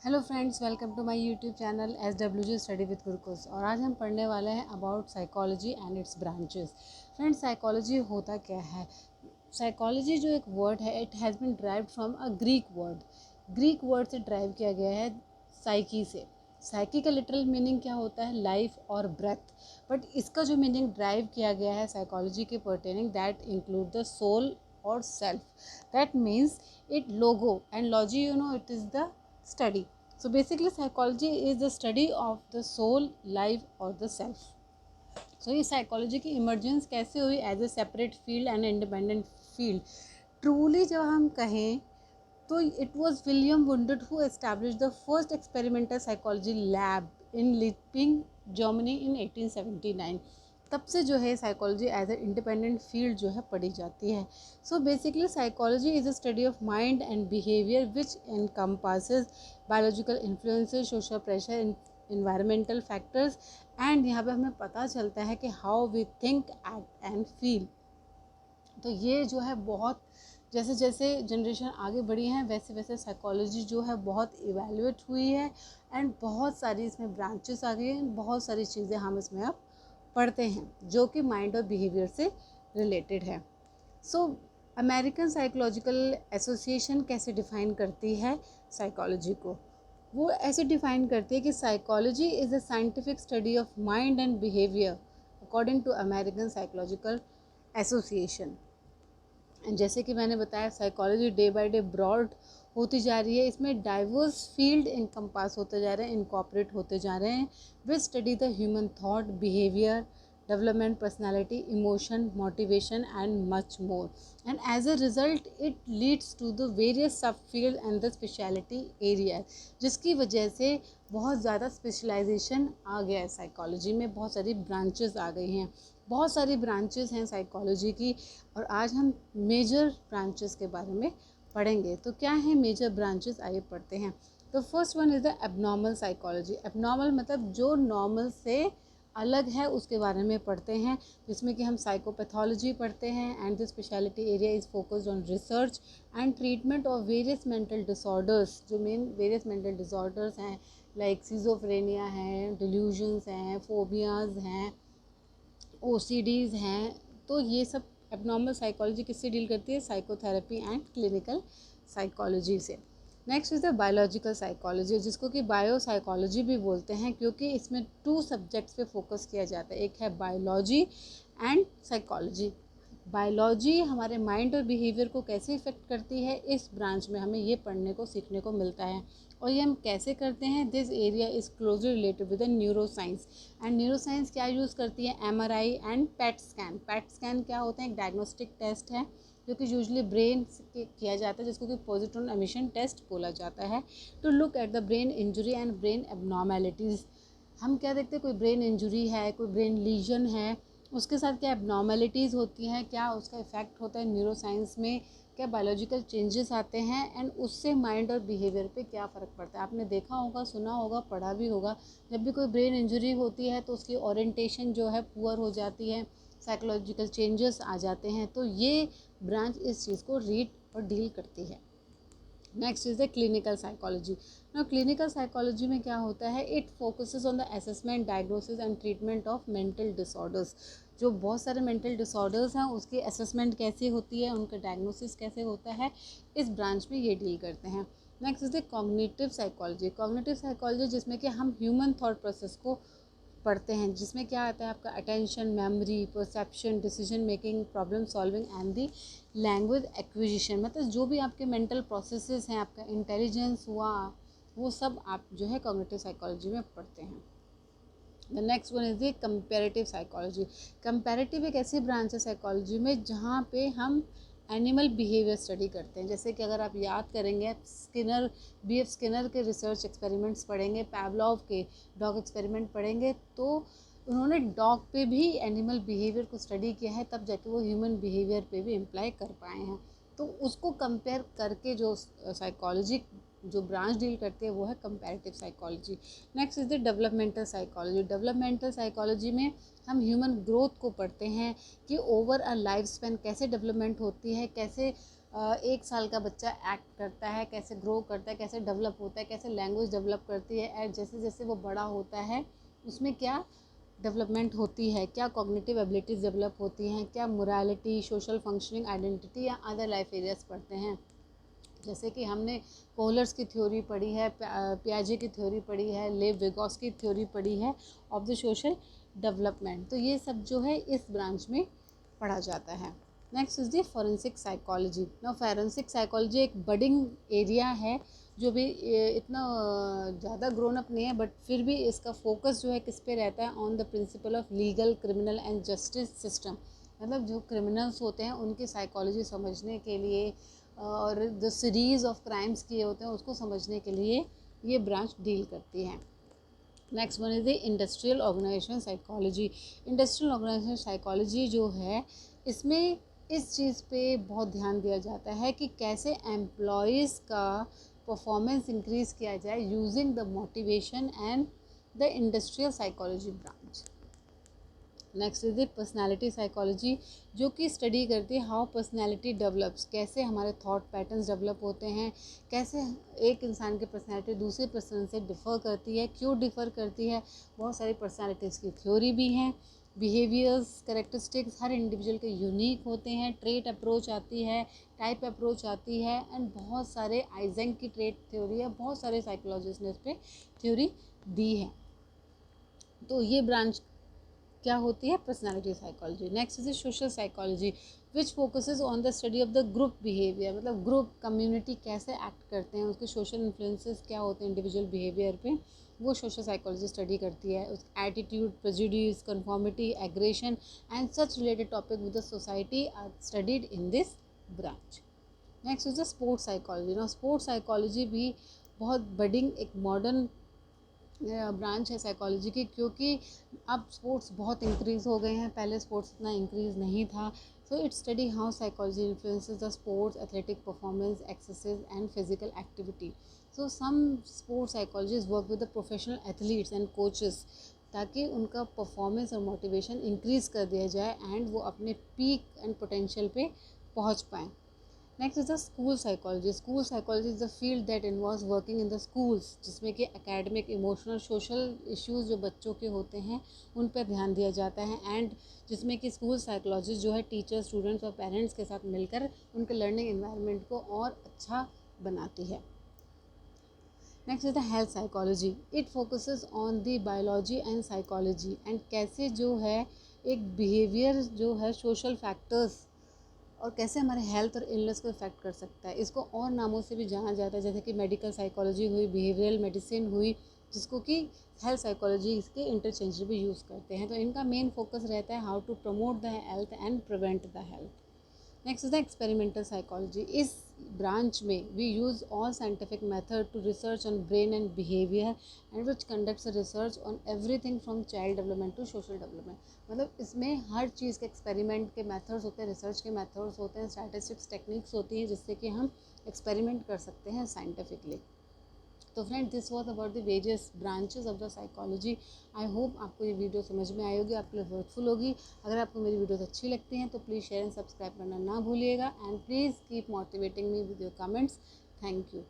Hello friends, welcome to my YouTube channel SWG study with गुरुकुस। और आज हम पढ़ने वाले हैं about psychology and its branches. Friends, psychology होता क्या है? साइकोलॉजी जो एक वर्ड है, it has been derived from a Greek word से ड्राइव किया गया है साइकी से। साइकी का लिटरल मीनिंग क्या होता है? लाइफ और ब्रेथ। बट इसका जो मीनिंग ड्राइव किया गया है साइकोलॉजी के pertaining, that include the soul और self. That means it logo and logy, it is the study. So basically psychology is the study of the soul, life or the self. So ये psychology की emergence कैसे हुई as a separate field and independent field? Truly जब हम कहें तो it was William Wundt who established the first experimental psychology lab in Leipzig, Germany in 1879. तब से जो है psychology as a independent field जो है पढ़ी जाती है। So basically psychology is a study of mind and behaviour which encompasses biological influences, social pressure, environmental factors, and यहाँ पे हमें पता चलता है कि how we think, act and feel. तो ये जो है बहुत जैसे जैसे जनरेशन आगे बढ़ी है वैसे वैसे साइकोलॉजी जो है बहुत इवेल्युएट हुई है एंड बहुत सारी इसमें ब्रांचेस आ गई हैं। बहुत सारी चीज़ें हम इसमें अब पढ़ते हैं जो कि माइंड और बिहेवियर से रिलेटेड है। सो अमेरिकन साइकोलॉजिकल एसोसिएशन कैसे डिफ़ाइन करती है साइकोलॉजी को? वो ऐसे डिफ़ाइन करती है कि psychology is a scientific study of mind and behaviour according to American Psychological Association. जैसे कि मैंने बताया, psychology day by day broad होती जा रही है। इसमें डाइवर्स फील्ड इनकम्पास होते जा रहे हैं, इनकॉर्पोरेट होते जा रहे हैं। Which study the human thought, behaviour, development, personality, emotion, motivation and much more, and as a result it leads to the various subfield and the specialty area, जिसकी वजह से बहुत ज़्यादा स्पेशलाइजेशन आ गया है साइकोलॉजी में। बहुत सारी ब्रांचेस आ गई हैं, बहुत सारी ब्रांचेस हैं साइकोलॉजी की। और आज हम मेजर ब्रांचेस के बारे में पढ़ेंगे। तो क्या है मेजर ब्रांचेस, आइए पढ़ते हैं। तो first one is the abnormal psychology. Abnormal मतलब जो नॉर्मल से अलग है उसके बारे में पढ़ते हैं, जिसमें कि हम साइकोपैथोलॉजी पढ़ते हैं। And the speciality area is focused on research and treatment of various mental disorders. जो मेन वेरियस मेंटल डिसऑर्डर्स हैं लाइक सिजोफ्रेनिया हैं, डिल्यूजन्स हैं, फोबियाज हैं, OCDs हैं। तो ये सब एबनॉर्मल साइकोलॉजी किससे डील करती है? साइकोथेरेपी एंड क्लिनिकल साइकोलॉजी से। Next is the biological psychology, जिसको कि बायो साइकोलॉजी भी बोलते हैं, क्योंकि इसमें 2 सब्जेक्ट्स पे फोकस किया जाता है। एक है बायोलॉजी एंड साइकोलॉजी। बायोलॉजी हमारे माइंड और बिहेवियर को कैसे इफ़ेक्ट करती है, इस ब्रांच में हमें ये पढ़ने को सीखने को मिलता है। और ये हम कैसे करते हैं? This area is closely related with the neuro science. And neuro science क्या यूज़ करती है? MRI and PET scan. PET scan क्या होता है? एक डायग्नोस्टिक टेस्ट है जो कि यूजली ब्रेन से किया जाता है, जिसको कि पॉजिट्रॉन एमिशन टेस्ट बोला जाता है, to look at the brain injury and brain abnormalities. हम क्या देखते हैं? कोई ब्रेन इंजरी है, कोई ब्रेन लीजन है, उसके साथ क्या एबनॉर्मेलिटीज़ होती हैं, क्या उसका इफ़ेक्ट होता है न्यूरो साइंस में, क्या बायोलॉजिकल चेंजेस आते हैं, एंड उससे माइंड और बिहेवियर पे क्या फ़र्क पड़ता है। आपने देखा होगा, सुना होगा, पढ़ा भी होगा, जब भी कोई ब्रेन इंजरी होती है तो उसकी ओरिएंटेशन जो है पुअर हो जाती है, साइकोलॉजिकल चेंजेस आ जाते हैं। तो ये ब्रांच इस चीज़ को रीड और डील करती है। Next is the clinical psychology. Now clinical psychology में क्या होता है? It focuses on the assessment, diagnosis and treatment of mental disorders. जो बहुत सारे मेंटल डिसऑर्डर्स हैं उसकी असेसमेंट कैसे होती है, उनका डायग्नोसिस कैसे होता है, इस ब्रांच में ये डील करते हैं। Next is the cognitive psychology. Cognitive psychology जिसमें कि हम ह्यूमन थॉट प्रोसेस को पढ़ते हैं, जिसमें क्या आता है? आपका attention, memory, perception, decision making, problem solving and the language acquisition. मतलब जो भी आपके मेंटल प्रोसेसेस हैं, आपका इंटेलिजेंस हुआ, वो सब आप जो है कॉग्निटिव साइकोलॉजी में पढ़ते हैं। The next one is the comparative psychology. Comparative एक ऐसी ब्रांच है साइकोलॉजी में जहाँ पे हम एनिमल बिहेवियर स्टडी करते हैं। जैसे कि अगर आप याद करेंगे, स्किनर, BF स्किनर के रिसर्च एक्सपेरिमेंट्स पढ़ेंगे, पैवलॉव के डॉग एक्सपेरिमेंट पढ़ेंगे, तो उन्होंने डॉग पे भी एनिमल बिहेवियर को स्टडी किया है, तब जाके वो ह्यूमन बिहेवियर पे भी अप्लाई कर पाए हैं। तो उसको कंपेयर करके जो साइकोलॉजी जो ब्रांच डील करती है वो है comparative psychology. Next is the developmental psychology. Developmental psychology में हम ह्यूमन ग्रोथ को पढ़ते हैं कि ओवर अ लाइफ स्पैन कैसे डेवलपमेंट होती है, कैसे एक साल का बच्चा एक्ट करता है, कैसे ग्रो करता है, कैसे डेवलप होता है, कैसे लैंग्वेज डेवलप करती है, एंड जैसे जैसे वो बड़ा होता है उसमें क्या डेवलपमेंट होती है, क्या कॉग्निटिव एबिलिटीज़ डेवलप होती हैं, क्या मोरालिटी, सोशल फंक्शनिंग, आइडेंटिटी या अदर लाइफ एरियाज पढ़ते हैं। जैसे कि हमने कोहलर्स की थ्योरी पढ़ी है, पियाजे की थ्योरी पढ़ी है, लेव विगोस्की की थ्योरी पढ़ी है ऑफ द सोशल डेवलपमेंट। तो ये सब जो है इस ब्रांच में पढ़ा जाता है। Next is the forensic psychology. ना फॉरेंसिक साइकोलॉजी एक बडिंग एरिया है जो भी इतना ज़्यादा ग्रोन अप नहीं है, बट फिर भी इसका फोकस जो है किस पे रहता है, on the principle of legal, criminal and justice system. मतलब जो क्रिमिनल्स होते हैं उनकी साइकोलॉजी समझने के लिए और जो सीरीज़ ऑफ क्राइम्स किए होते हैं उसको समझने के लिए ये ब्रांच डील करती है। Next one is the industrial organisation psychology. Industrial organisation psychology जो है इसमें इस चीज़ पे बहुत ध्यान दिया जाता है कि कैसे एम्प्लॉयज़ का परफॉर्मेंस इंक्रीज़ किया जाए using the motivation and the industrial psychology branch. Next is the personality psychology, जो कि स्टडी करती है हाउ पर्सनैलिटी डेवलप्स, कैसे हमारे थॉट पैटर्न्स डेवलप होते हैं, कैसे एक इंसान की पर्सनैलिटी दूसरे पर्सन से डिफ़र करती है, क्यों डिफ़र करती है। बहुत सारी पर्सनैलिटीज़ की थ्योरी भी हैं। बिहेवियर्स, कैरेक्टरिस्टिक्स हर इंडिविजुअल के यूनिक होते हैं। ट्रेट अप्रोच आती है, टाइप अप्रोच आती है, एंड बहुत सारे आइजेंक की ट्रेट थ्योरी है, बहुत सारे साइकोलॉजिस्ट ने इस पर थ्योरी दी है। तो ये ब्रांच क्या होती है, personality psychology. Next is social psychology which focuses on the study of the group behaviour. मतलब ग्रुप कम्युनिटी कैसे एक्ट करते हैं, उसके सोशल इन्फ्लुएंसेस क्या होते हैं इंडिविजुअल बिहेवियर पे, वो सोशल साइकोलॉजी स्टडी करती है। उस attitude, prejudice, conformity, aggression and such related topic with the society are studied in this branch. Next is the sports psychology. ना स्पोर्ट्स साइकोलॉजी भी बहुत बडिंग एक मॉडर्न ब्रांच है साइकोलॉजी की, क्योंकि अब स्पोर्ट्स बहुत इंक्रीज़ हो गए हैं, पहले स्पोर्ट्स इतना इंक्रीज़ नहीं था। So it study how psychology influences the sports, athletic performance, exercise and physical activity. So some sports psychologist work with the professional athletes and coaches, ताकि उनका परफॉर्मेंस और मोटिवेशन इंक्रीज़ कर दिया जाए एंड वो अपने पीक एंड पोटेंशियल पे पहुंच पाएँ। Next is the school psychology. School psychology is the field that involves working in the schools, जिसमें कि एकेडमिक, इमोशनल, सोशल इश्यूज जो बच्चों के होते हैं उन पर ध्यान दिया जाता है, एंड जिसमें कि स्कूल साइकोलॉजिस्ट जो है टीचर्स, स्टूडेंट्स और पेरेंट्स के साथ मिलकर उनके लर्निंग इन्वायरमेंट को और अच्छा बनाती है। Next is the health psychology. It focuses on the biology and psychology, and कैसे जो है एक बिहेवियर जो है सोशल फैक्टर्स और कैसे हमारे हेल्थ और इलनेस को इफेक्ट कर सकता है। इसको और नामों से भी जाना जाता है, जैसे कि मेडिकल साइकोलॉजी हुई, बिहेवियरल मेडिसिन हुई, जिसको कि हेल्थ साइकोलॉजी इसके इंटरचेंजेबल यूज़ करते हैं। तो इनका मेन फोकस रहता है how to promote the health and prevent the health. Next is the experimental psychology. इस ब्रांच में we use all scientific method to research on brain and behaviour and which conducts research on everything from child development to social development. मतलब इसमें हर चीज़ के experiment के methods होते हैं, research के methods होते हैं, स्टैटिस्टिक्स टेक्निक्स होती हैं, जिससे कि हम एक्सपेरिमेंट कर सकते हैं साइंटिफिकली। तो friend this was about the various branches of the psychology. I hope आपको ये वीडियो समझ में आई होगी, आपके लिए वर्कफुल होगी। अगर आपको मेरी वीडियोस अच्छी लगती हैं तो प्लीज़ शेयर एंड सब्सक्राइब करना ना भूलिएगा, and please keep motivating me with your comments. Thank you.